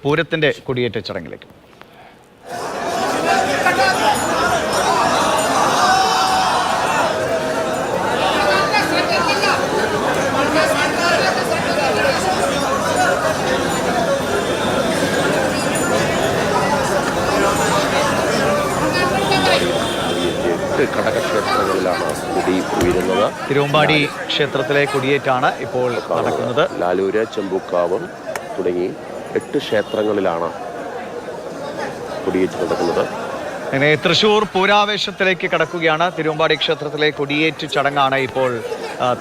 പൂരത്തിന്റെ കൊടിയേറ്റ ചടങ്ങിലേക്ക് ഘടകക്ഷേത്രങ്ങളിലാണ് കൊടി ഉയരുന്നത്. തിരുവമ്പാടി ക്ഷേത്രത്തിലെ കൊടിയേറ്റാണ് ഇപ്പോൾ നടക്കുന്നത്. ലാലൂര്, ചെമ്പൂക്കാവ് തുടങ്ങി 8 ക്ഷേത്രങ്ങളിലാണ് കൊടിയേറ്റ് നടക്കുന്നത്. അങ്ങനെ തൃശൂർ പൂരാവേശത്തിലേക്ക് കടക്കുകയാണ്. തിരുവമ്പാടി ക്ഷേത്രത്തിലെ കൊടിയേറ്റ് ചടങ്ങാണ് ഇപ്പോൾ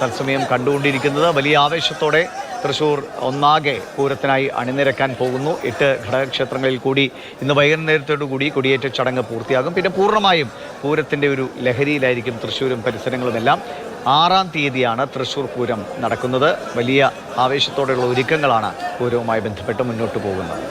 തത്സമയം കണ്ടുകൊണ്ടിരിക്കുന്നത്. വലിയ ആവേശത്തോടെ തൃശൂർ ഒന്നാകെ പൂരത്തിനായി അണിനിരക്കാൻ പോകുന്നു. 8 ഘടകക്ഷേത്രങ്ങളിൽ കൂടി ഇന്ന് വൈകുന്നേരത്തോടുകൂടി കൊടിയേറ്റ ചടങ്ങ് പൂർത്തിയാകും. പിന്നെ പൂർണ്ണമായും പൂരത്തിൻ്റെ ഒരു ലഹരിയിലായിരിക്കും തൃശ്ശൂരും പരിസരങ്ങളുമെല്ലാം. 6-ാം തീയതിയാണ് തൃശ്ശൂർ പൂരം നടക്കുന്നത്. വലിയ ആവേശത്തോടെയുള്ള ഒരുക്കങ്ങളാണ് പൂരവുമായി ബന്ധപ്പെട്ട് മുന്നോട്ട് പോകുന്നത്.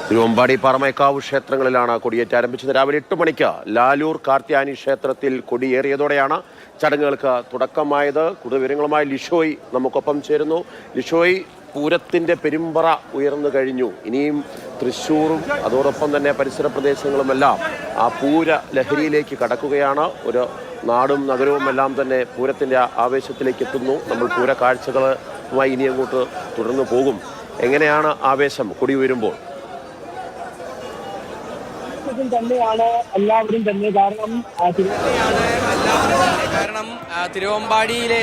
തിരുവമ്പാടി പാറമേക്കാവ് ക്ഷേത്രങ്ങളിലാണ് കൊടിയേറ്റ് ആരംഭിച്ചത്. രാവിലെ 8 മണിക്ക് ലാലൂർ കാർത്യാനി ക്ഷേത്രത്തിൽ കൊടിയേറിയതോടെയാണ് ചടങ്ങുകൾക്ക് തുടക്കമായത്. കൂടുതൽ വിവരങ്ങളുമായി ലിഷോയ് നമുക്കൊപ്പം ചേരുന്നു. ലിഷോയ്, പൂരത്തിൻ്റെ പെരുമ്പറ ഉയർന്നു കഴിഞ്ഞു. ഇനിയും തൃശ്ശൂറും അതോടൊപ്പം തന്നെ പരിസര പ്രദേശങ്ങളുമെല്ലാം ആ പൂര ലഹരിയിലേക്ക് കടക്കുകയാണ്. ഒരു നാടും നഗരവും എല്ലാം തന്നെ പൂരത്തിൻ്റെ ആവേശത്തിലേക്ക് എത്തുന്നു. നമ്മൾ പൂര കാഴ്ചകളുമായി ഇനി അങ്ങോട്ട് തുടർന്നു പോകും. എങ്ങനെയാണ് ആവേശം കൊടി ഉയരുമ്പോൾ? തന്നെയാണ് എല്ലാവരും തന്നെ കാരണം തിരുവമ്പാടിയിലെ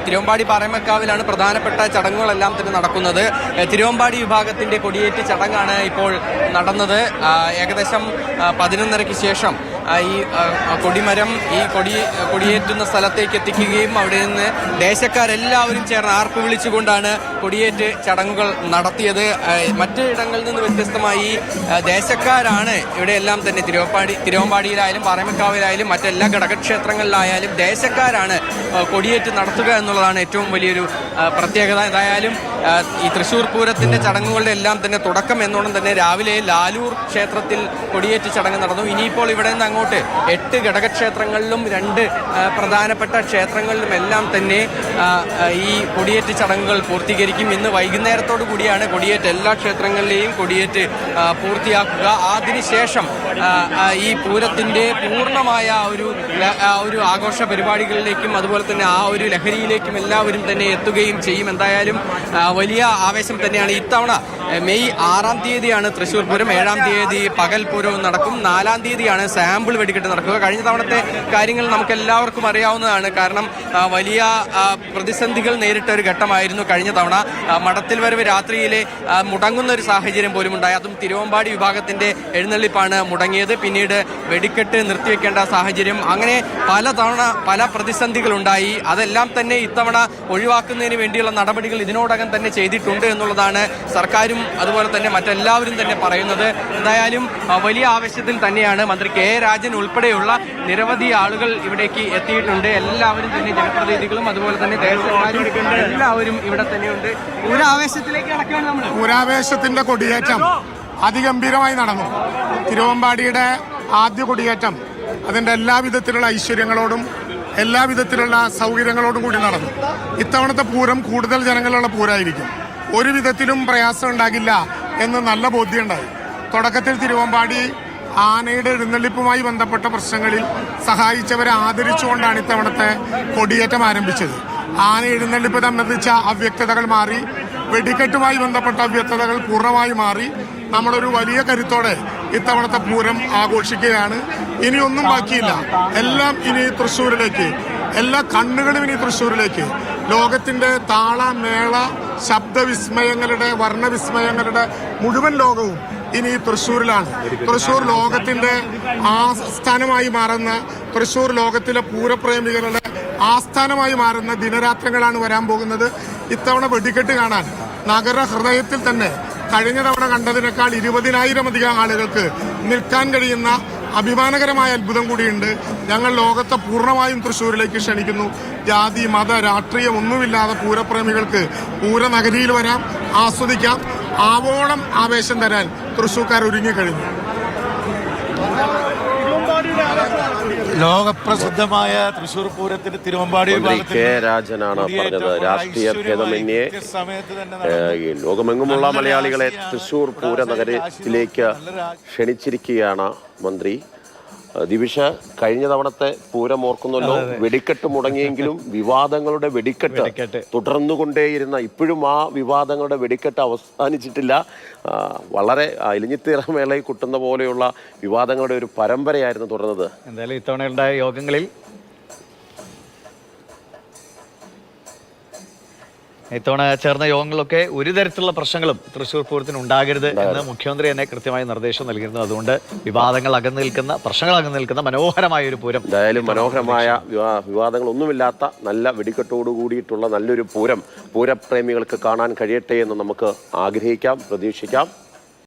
തിരുവമ്പാടി പാറമേക്കാവിലാണ് പ്രധാനപ്പെട്ട ചടങ്ങുകളെല്ലാം തന്നെ നടക്കുന്നത്. തിരുവമ്പാടി വിഭാഗത്തിന്റെ കൊടിയേറ്റ് ചടങ്ങാണ് ഇപ്പോൾ നടന്നത്. ഏകദേശം 11:30-ക്ക് ശേഷം ഈ കൊടിമരം കൊടിയേറ്റുന്ന സ്ഥലത്തേക്ക് എത്തിക്കുകയും അവിടെ നിന്ന് ദേശക്കാരെല്ലാവരും ചേർന്ന് ആർപ്പ് വിളിച്ചുകൊണ്ടാണ് കൊടിയേറ്റ് ചടങ്ങുകൾ നടത്തിയത്. മറ്റു ഇടങ്ങളിൽ നിന്ന് വ്യത്യസ്തമായി ദേശക്കാരാണ് ഇവിടെയെല്ലാം തന്നെ തിരുവമ്പാടിയിലായാലും പാറമേക്കാവിലായാലും മറ്റെല്ലാ ഘടകക്ഷേത്രങ്ങളിലായാലും ദേശക്കാരാണ് കൊടിയേറ്റ് നടത്തുക എന്നുള്ളതാണ് ഏറ്റവും വലിയൊരു പ്രത്യേകത. എന്തായാലും ഈ തൃശ്ശൂർ പൂരത്തിന്റെ ചടങ്ങുകളുടെ എല്ലാം തന്നെ തുടക്കം എന്നോണം തന്നെ രാവിലെ ലാലൂർ ക്ഷേത്രത്തിൽ കൊടിയേറ്റ് ചടങ്ങ് നടന്നു. ഇനിയിപ്പോൾ ഇവിടെ നിന്ന് അങ്ങോട്ട് 8 ഘടകക്ഷേത്രങ്ങളിലും 2 പ്രധാനപ്പെട്ട ക്ഷേത്രങ്ങളിലും എല്ലാം തന്നെ ഈ കൊടിയേറ്റ് ചടങ്ങുകൾ പൂർത്തീകരിക്കും. ഇന്ന് വൈകുന്നേരത്തോടു കൂടിയാണ് കൊടിയേറ്റ് എല്ലാ ക്ഷേത്രങ്ങളിലെയും കൊടിയേറ്റ് പൂർത്തിയാക്കുക. അതിനുശേഷം ഈ പൂരത്തിന്റെ പൂർണ്ണമായ ഒരു ആഘോഷ പരിപാടികളിലേക്കും അതുപോലെ തന്നെ ആ ഒരു ലഹരിയിലേക്കും എല്ലാവരും തന്നെ എത്തുകയും ചെയ്യും. എന്തായാലും വലിയ ആവേശം തന്നെയാണ്. ഇത്തവണ മെയ് 6-ാം തീയതിയാണ് തൃശ്ശൂർ പൂരം, 7-ാം തീയതി പകൽ പൂരവും നടക്കും, 4-ാം തീയതിയാണ് സാമ്പിൾ വെടിക്കെട്ട് നടക്കുക. കഴിഞ്ഞ തവണത്തെ കാര്യങ്ങൾ നമുക്ക് എല്ലാവർക്കും അറിയാവുന്നതാണ്. കാരണം വലിയ പ്രതിസന്ധികൾ നേരിട്ട ഒരു ഘട്ടമായിരുന്നു കഴിഞ്ഞ തവണ. മഠത്തിൽ വരവ് രാത്രിയിലെ മുടങ്ങുന്ന ഒരു സാഹചര്യം പോലും ഉണ്ടായി. അതും തിരുവമ്പാടി വിഭാഗത്തിന്റെ എഴുന്നള്ളിപ്പാണ് മുടങ്ങിയത്. പിന്നീട് വെടിക്കെട്ട് നിർത്തിവെക്കേണ്ട സാഹചര്യം, അങ്ങനെ പല പ്രതിസന്ധികൾ ഉണ്ടായി. അതെല്ലാം തന്നെ ഇത്തവണ ഒഴിവാക്കുന്നതിന് വേണ്ടിയുള്ള നടപടികൾ ഇതിനോടകം തന്നെ ചെയ്തിട്ടുണ്ട് എന്നുള്ളതാണ് സർക്കാരും അതുപോലെ തന്നെ മറ്റെല്ലാവരും തന്നെ പറയുന്നത്. എന്തായാലും വലിയ ആവശ്യത്തിൽ തന്നെയാണ്. മന്ത്രി കെ രാജൻ ഉൾപ്പെടെയുള്ള നിരവധി ആളുകൾ ഇവിടേക്ക് എത്തിയിട്ടുണ്ട്. എല്ലാവരും തന്നെ ജനപ്രതിനിധികളും അതുപോലെ തന്നെ ദേശക്കാരും എല്ലാവരും ഇവിടെ തന്നെയുണ്ട്. പൂരാവേശത്തിലേക്ക് നടക്കുകയാണ് നമ്മൾ. പൂരാവേശത്തിന്റെ കൊടിയേറ്റം അതിഗംഭീരമായി നടന്നു. തിരുവമ്പാടിയുടെ ആദ്യ കൊടിയേറ്റം അതിന്റെ എല്ലാവിധത്തിലുള്ള ഐശ്വര്യങ്ങളോടും എല്ലാവിധത്തിലുള്ള സൗകര്യങ്ങളോടും കൂടി നടന്നു. ഇത്തവണത്തെ പൂരം കൂടുതൽ ജനങ്ങളുള്ള പൂരമായിരിക്കും. ഒരു വിധത്തിലും പ്രയാസം ഉണ്ടാകില്ല എന്ന് നല്ല ബോധ്യമുണ്ടായി. തുടക്കത്തിൽ തിരുവമ്പാടി ആനയുടെ എഴുന്നള്ളിപ്പുമായി ബന്ധപ്പെട്ട പ്രശ്നങ്ങളിൽ സഹായിച്ചവരെ ആദരിച്ചുകൊണ്ടാണ് ഇത്തവണത്തെ കൊടിയേറ്റം ആരംഭിച്ചത്. ആന എഴുന്നള്ളിപ്പ് സംബന്ധിച്ച അവ്യക്തതകൾ മാറി, വെടിക്കെട്ടുമായി ബന്ധപ്പെട്ട അവ്യക്തതകൾ പൂർണ്ണമായി മാറി. നമ്മളൊരു വലിയ കരുത്തോടെ ഇത്തവണത്തെ പൂരം ആഘോഷിക്കുകയാണ്. ഇനി ഒന്നും ബാക്കിയില്ല. എല്ലാം ഇനി തൃശ്ശൂരിലേക്ക്, എല്ലാ കണ്ണുകളും ഇനി തൃശ്ശൂരിലേക്ക്. ലോകത്തിന്റെ താള മേള ശബ്ദവിസ്മയങ്ങളുടെ വർണ്ണവിസ്മയങ്ങളുടെ മുഴുവൻ ലോകവും ഇനി തൃശ്ശൂരിലാണ്. തൃശ്ശൂർ ലോകത്തിന്റെ ആസ്ഥാനമായി മാറുന്ന, തൃശ്ശൂർ ലോകത്തിലെ പൂരപ്രേമികളുടെ ആസ്ഥാനമായി മാറുന്ന ദിനരാത്രങ്ങളാണ് വരാൻ പോകുന്നത്. ഇത്തവണ വെടിക്കെട്ട് കാണാൻ നഗര ഹൃദയത്തിൽ തന്നെ കഴിഞ്ഞ തവണ കണ്ടതിനേക്കാൾ 20,000-അധികം ആളുകൾക്ക് നിൽക്കാൻ കഴിയുന്ന അഭിമാനകരമായ അത്ഭുതം കൂടിയുണ്ട്. ഞങ്ങൾ ലോകത്തെ പൂർണ്ണമായും തൃശ്ശൂരിലേക്ക് ക്ഷണിക്കുന്നു. ജാതി മത രാഷ്ട്രീയം ഒന്നുമില്ലാതെ പൂരപ്രേമികൾക്ക് പൂരനഗരിയിൽ വരാം, ആസ്വദിക്കാം. ആവോളം ആവേശം തരാൻ തൃശ്ശൂർക്കാർ ഒരുങ്ങിക്കഴിഞ്ഞു. ലോകപ്രസിദ്ധമായ തൃശ്ശൂർ പൂരത്തിന് തിരുവമ്പാടി മന്ത്രി കെ രാജനാണ് പറഞ്ഞത്. രാഷ്ട്രീയ ഭേദമന്യേ ലോകമെങ്ങുമുള്ള മലയാളികളെ തൃശ്ശൂർ പൂര നഗരത്തിലേക്ക് ക്ഷണിച്ചിരിക്കുകയാണ് മന്ത്രി. ദിവിഷ, കഴിഞ്ഞ തവണത്തെ പൂരം ഓർക്കുന്നല്ലോ, വെടിക്കെട്ട് മുടങ്ങിയെങ്കിലും വിവാദങ്ങളുടെ വെടിക്കെട്ട് തുടർന്നുകൊണ്ടേയിരുന്ന, ഇപ്പോഴും ആ വിവാദങ്ങളുടെ വെടിക്കെട്ട് അവസാനിച്ചിട്ടില്ല. വളരെ ഇലിഞ്ഞിത്തീറമേളയിൽ കുട്ടുന്ന പോലെയുള്ള വിവാദങ്ങളുടെ ഒരു പരമ്പരയായിരുന്നു തുടർന്നത്. എന്തായാലും ഇത്തവണയുണ്ടായ യോഗങ്ങളിൽ ഇത്തവണ ചേർന്ന യോഗങ്ങളിലൊക്കെ ഒരു തരത്തിലുള്ള പ്രശ്നങ്ങളും തൃശ്ശൂർ പൂരത്തിന് ഉണ്ടാകരുത് എന്ന് മുഖ്യമന്ത്രി തന്നെ കൃത്യമായ നിർദ്ദേശം നൽകിയിരുന്നു. അതുകൊണ്ട് വിവാദങ്ങൾ അകന്നു നിൽക്കുന്ന, പ്രശ്നങ്ങൾ അകന്നു നിൽക്കുന്ന മനോഹരമായ ഒരു പൂരം, എന്തായാലും മനോഹരമായ വിവാദങ്ങളൊന്നുമില്ലാത്ത നല്ല വെടിക്കെട്ടോടു കൂടിയിട്ടുള്ള നല്ലൊരു പൂരം പൂരപ്രേമികൾക്ക് കാണാൻ കഴിയട്ടെ എന്ന് നമുക്ക് ആഗ്രഹിക്കാം, പ്രതീക്ഷിക്കാം.